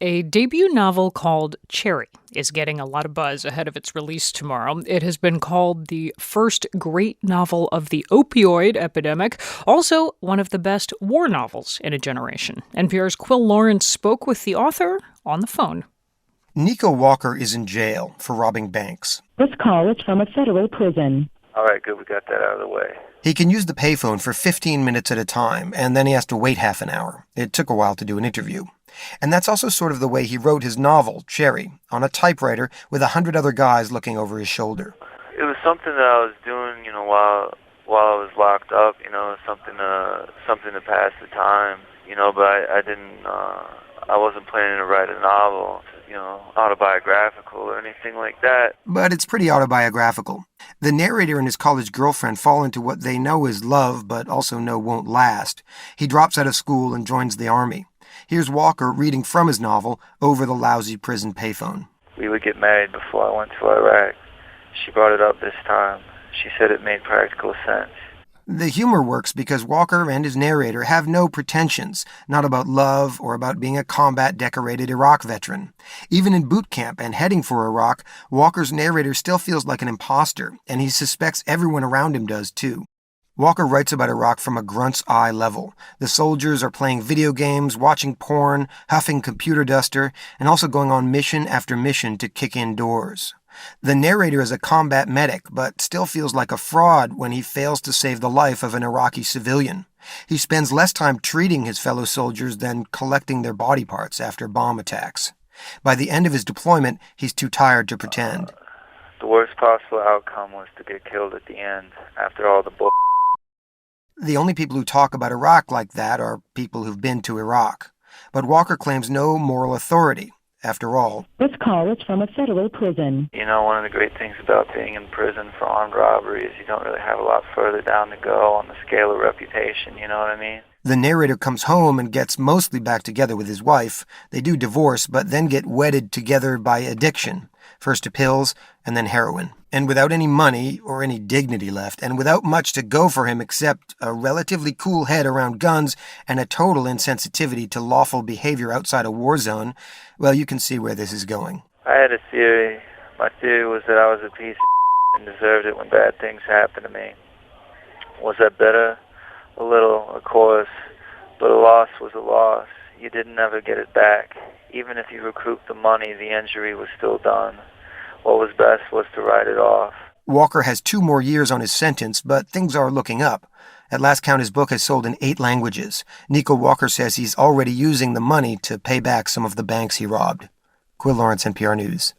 A debut novel called Cherry is getting a lot of buzz ahead of its release tomorrow. It has been called the first great novel of the opioid epidemic, also one of the best war novels in a generation. NPR's Quill Lawrence spoke with the author on the phone. Nico Walker is in jail for robbing banks. This call is from a federal prison. All right, good. We got that out of the way. He can use the payphone for 15 minutes at a time, and then he has to wait half an hour. It took a while to do an interview. And that's also sort of the way he wrote his novel, Cherry, on a typewriter with 100 other guys looking over his shoulder. It was something that I was doing, while I was locked up, something to pass the time, but I wasn't planning to write a novel, autobiographical or anything like that. But it's pretty autobiographical. The narrator and his college girlfriend fall into what they know is love, but also know won't last. He drops out of school and joins the army. Here's Walker reading from his novel over the lousy prison payphone. We would get married before I went to Iraq. She brought it up this time. She said it made practical sense. The humor works because Walker and his narrator have no pretensions, not about love or about being a combat-decorated Iraq veteran. Even in boot camp and heading for Iraq, Walker's narrator still feels like an imposter, and he suspects everyone around him does too. Walker writes about Iraq from a grunt's eye level. The soldiers are playing video games, watching porn, huffing computer duster, and also going on mission after mission to kick in doors. The narrator is a combat medic, but still feels like a fraud when he fails to save the life of an Iraqi civilian. He spends less time treating his fellow soldiers than collecting their body parts after bomb attacks. By the end of his deployment, he's too tired to pretend. The worst possible outcome was to get killed at the end, after all the bull. The only people who talk about Iraq like that are people who've been to Iraq. But Walker claims no moral authority. After all, this call is from a federal prison. One of the great things about being in prison for armed robbery is you don't really have a lot further down to go on the scale of reputation, you know what I mean? The narrator comes home and gets mostly back together with his wife. They do divorce, but then get wedded together by addiction. First to pills, and then heroin. And without any money or any dignity left, and without much to go for him except a relatively cool head around guns and a total insensitivity to lawful behavior outside a war zone, well, you can see where this is going. I had a theory. My theory was that I was a piece of and deserved it when bad things happened to me. Was that better? A little, of course, but a loss was a loss. You didn't ever get it back. Even if you recouped the money, the injury was still done. What was best was to write it off. Walker has 2 more years on his sentence, but things are looking up. At last count, his book has sold in 8 languages. Nico Walker says he's already using the money to pay back some of the banks he robbed. Quill Lawrence, NPR News.